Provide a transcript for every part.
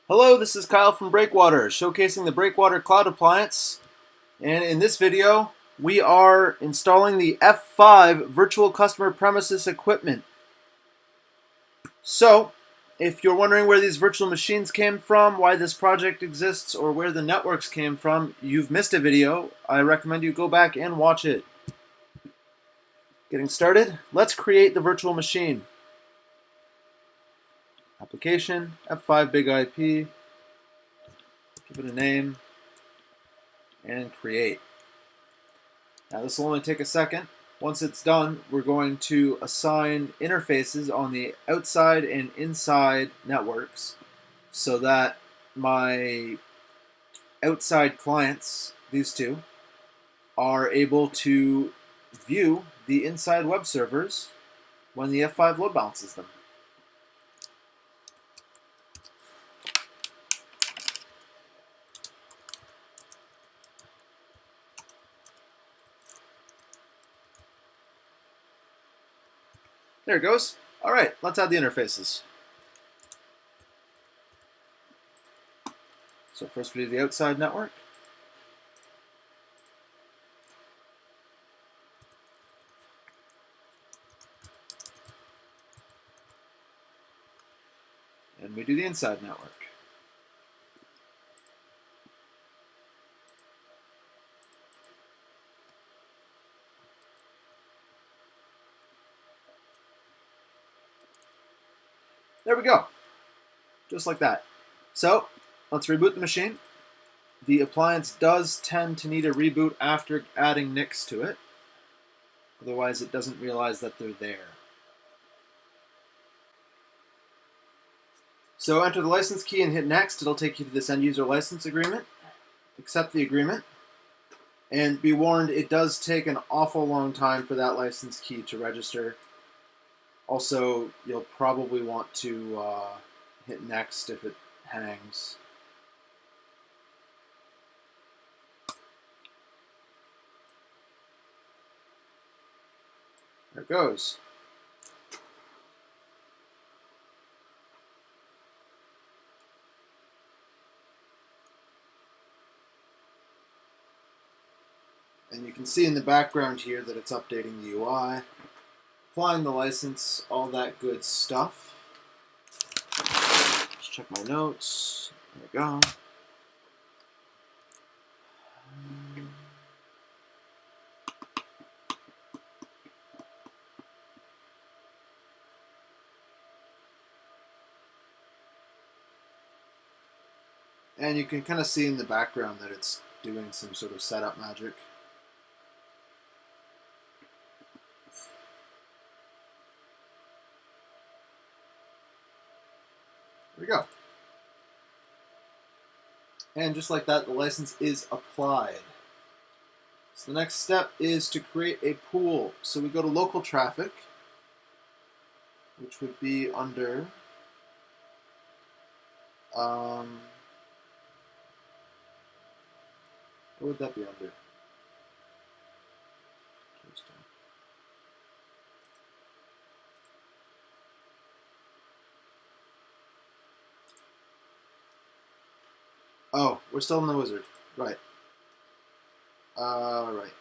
Hello, this is Kyle from Breqwatr, showcasing the Breqwatr Cloud Appliance. And in this video, we are installing the F5 Virtual Customer Premises Equipment. So, if you're wondering where these virtual machines came from, why this project exists, or where the networks came from, you've missed a video. I recommend you go back and watch it. Getting started, let's create the virtual machine. Application, F5 BigIP. Give it a name, and create. Now this will only take a second. Once it's done, we're going to assign interfaces on the outside and inside networks so that my outside clients, these two, are able to view the inside web servers when the F5 load balances them. There it goes. All right, let's add the interfaces. So first we do the outside network. And we do the inside network. There we go, just like that. So let's reboot the machine. The appliance does tend to need a reboot after adding NICs to it. Otherwise it doesn't realize that they're there. So enter the license key and hit next. It'll take you to this end user license agreement. Accept the agreement. And be warned, it does take an awful long time for that license key to register. Also, you'll probably want to hit next if it hangs. There it goes. And you can see in the background here that it's updating the UI. Applying the license, all that good stuff. Just check my notes. There we go. And you can kind of see in the background that it's doing some sort of setup magic. There we go. And just like that, the license is applied. So the next step is to create a pool. So we go to local traffic, which would be under what would that be under? Oh, we're still in the wizard. Right. Right.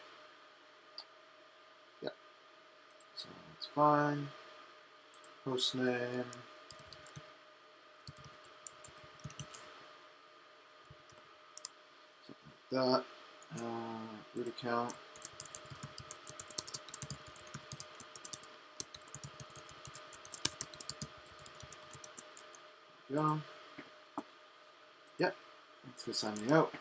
Yep. So that's fine. Host name. Something like that. Root account. There we go. Yep. Let's go sign me out.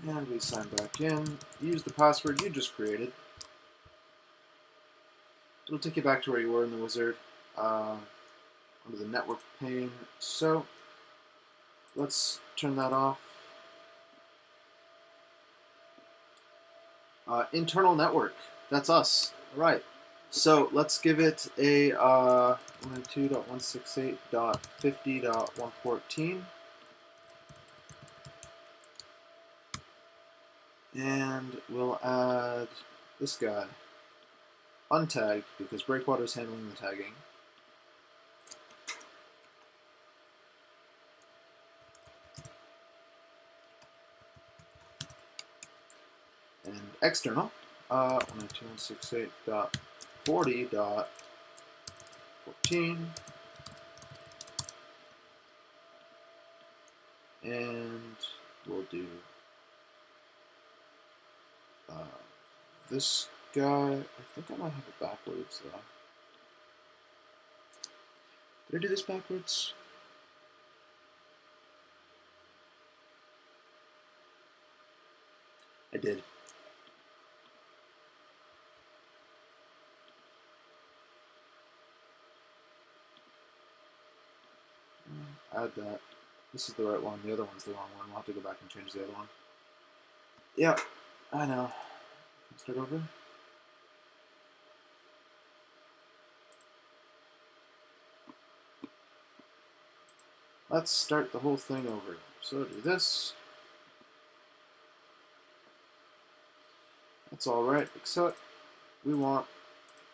And we sign back in. Use the password you just created. It'll take you back to where you were in the wizard, under the network pane. So let's turn that off. Internal network. That's us. All right. So let's give it a 192.168.50.114. And we'll add this guy. untagged because Breqwatr is handling the tagging. And external, 192.168.40.14, and we'll do this guy. I think I might have it backwards though. Did I do this backwards? I did. Add that. This is the right one. The other one's the wrong one. We'll have to go back and change the other one. Yeah, I know. Start over. Let's start the whole thing over. So do this. That's all right, except we want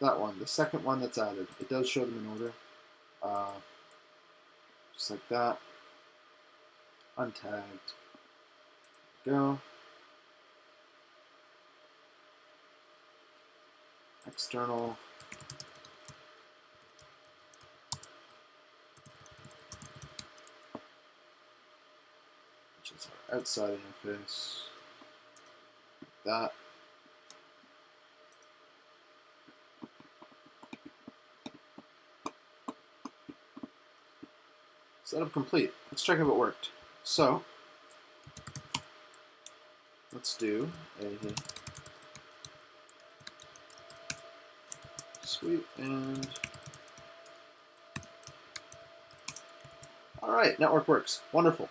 that one, the second one that's added. It does show them in order. Just like that. Untagged. Go. External. Which is our outside interface. Like that. Setup complete. Let's check if it worked. So, let's do a sweep and all right, network works. Wonderful.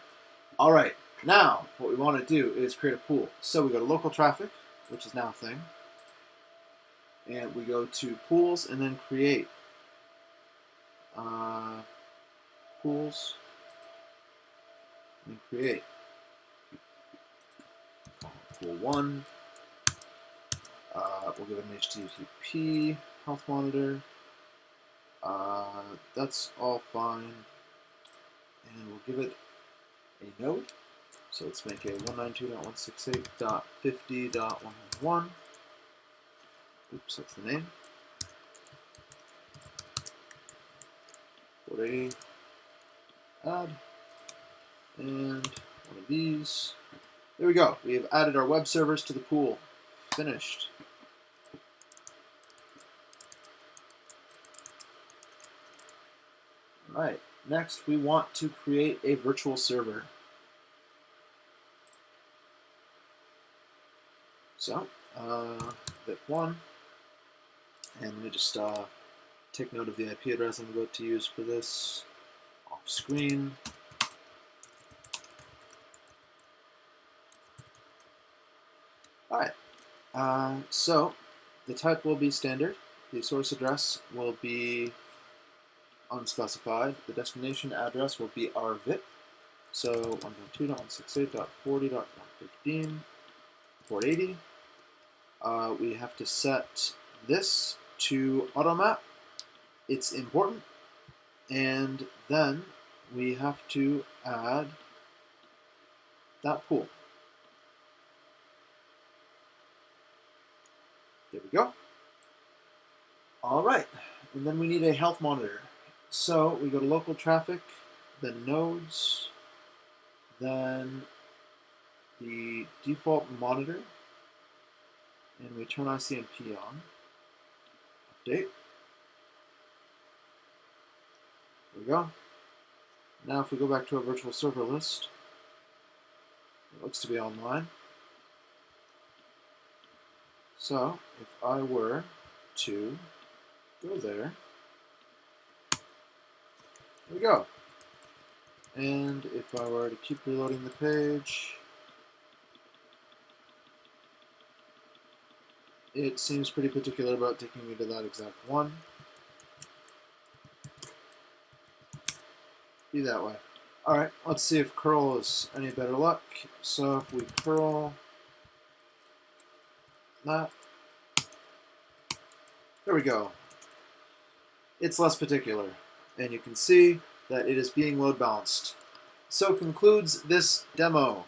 All right, now what we want to do is create a pool. So we go to local traffic, which is now a thing, and we go to pools and then create. Pools and create. Pool 1. We'll give it an HTTP health monitor. That's all fine. And we'll give it a node. So let's make a 192.168.50.111. Oops, that's the name. 480. Add. And one of these. There we go. We have added our web servers to the pool. Finished. Alright, next we want to create a virtual server. So, VIP1, and let me just take note of the IP address I'm about to use for this off screen. Alright, so the type will be standard, the source address will be unspecified, the destination address will be our VIP, so 192.168.40.115, port 80. We have to set this to automap, it's important, and then we have to add that pool. There we go. All right, and then we need a health monitor. So we go to local traffic, then nodes, then the default monitor, and we turn ICMP on. Update. There we go. Now if we go back to our virtual server list, it looks to be online. So if I were to go there we go. And if I were to keep reloading the page, it seems pretty particular about taking me to that exact one. Be that way. Alright, let's see if curl is any better luck. So if we curl that, There we go. It's less particular, and you can see that it is being load balanced. So concludes this demo.